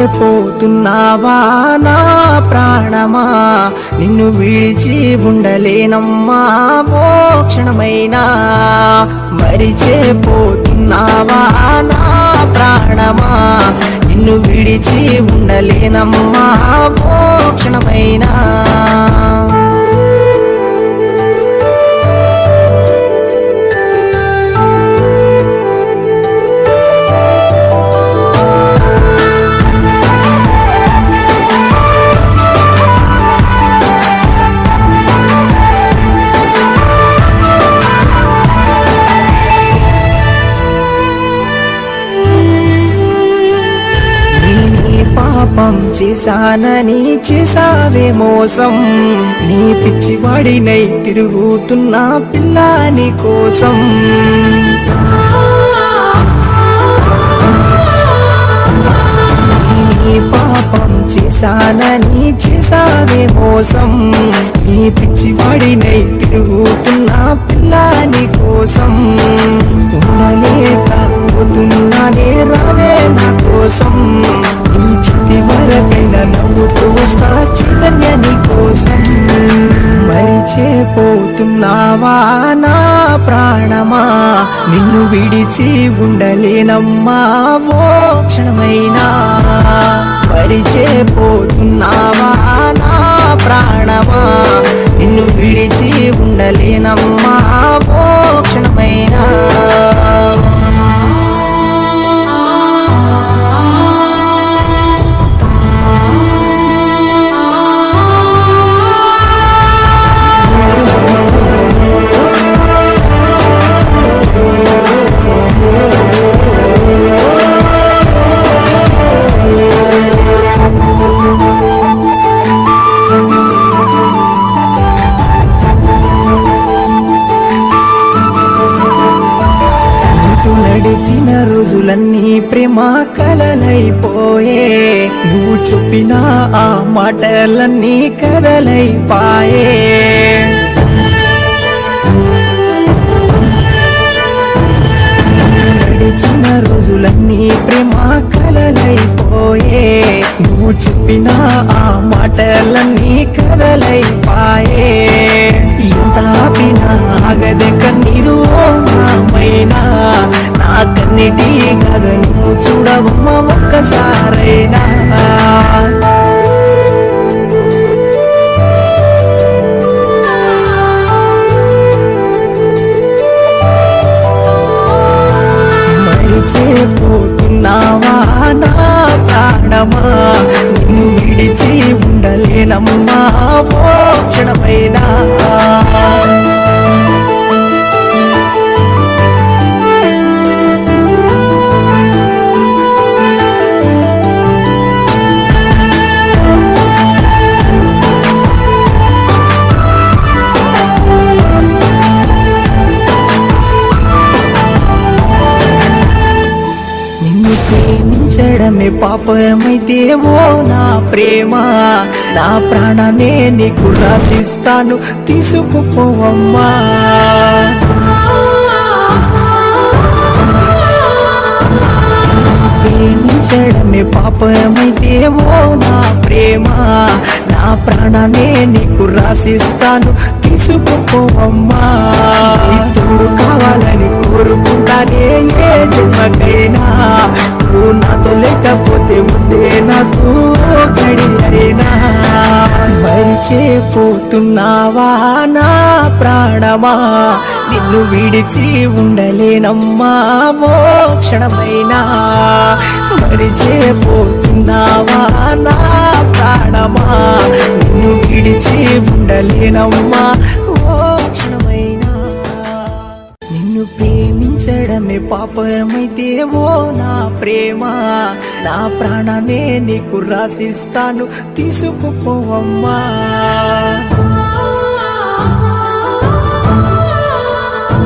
మరిచేపోతున్నావా నా ప్రాణమా, నిన్ను విడిచి ఉండలేనమ్మా ఓ క్షణమైనా. మరిచేపోతున్నావా నా ప్రాణమా, నిన్ను విడిచి ఉండలేనమ్మా ఓ క్షణమైనా. పాపం చేశానని చేసావే మోసం, నీ పిచ్చివాడినై తిరుగుతున్నా పిల్లాని కోసం. నీ పాపం చేశానని చేసావే మోసం, నీ పిచ్చివాడినై తిరుగుతున్నా పిల్లాని కోసం. ఉండలేకపోతున్నానే రావే నా కోసం, నీ చితి వరకైనా నవ్వుతూ వస్తా చైతన్య నీ కోసం. మరిచేపోతున్నావా నా ప్రాణమా, నిన్ను విడిచి ఉండలేనమ్మా ఓ క్షణమైనా. మరిచేపోతున్నావా నా ప్రాణమా, నిన్ను విడిచి ఉండలేనమ్మా ఓ క్షణమైనా. నడిచిన రోజులన్నీ ప్రేమ కలలైపోయే, నువ్వు చెప్పిన ఆ మాటలన్నీ కదలైపాయే. నడిచిన రోజులన్నీ ప్రేమ కలలైపోయే, నువ్వు చెప్పిన ఆ మాటలన్నీ కదలైపాయే. ఎంత ఆపినా ఆగదే కన్నీరు మైనా, నా కన్నిటి కథను చూడవమ్మ ఒక్కసారైనా. మరిచేపోతున్నావా నా ప్రాణమా, నిన్ను విడిచి ఉండలేనమ్మా ఓ క్షణమైనా. ప్రేమించడమే పాపమైతే ఓ నా ప్రేమ, నా ప్రాణాన్ని నీకు రాసిస్తాను తీసుకుపోవమ్మా. ప్రేమించడమే పాపమైతే ఓ నా ప్రేమ, నా ప్రాణాన్ని నీకు రాసిస్తాను తీసుకుపోవమ్మా. తోడు కావాలని కోరుకుంటానే ఏ జన్మకైనా, నువ్వు నాతో లేకపోతే ముందే నాకు గడి అయినా. మరిచేపోతున్నావా నా ప్రాణమా, నిన్ను విడిచి ఉండలేనమ్మా ఓ క్షణమైనా. మరిచేపోతున్నావా నా ప్రాణమా, నిన్ను విడిచి ఉండలేనమ్మా ఓ క్షణమైనా. నిన్ను ప్రేమించడమే పాపమైతే ఓ నా ప్రేమ, నా ప్రాణాన్ని నీకు రాసిస్తాను తీసుకుపోవమ్మా.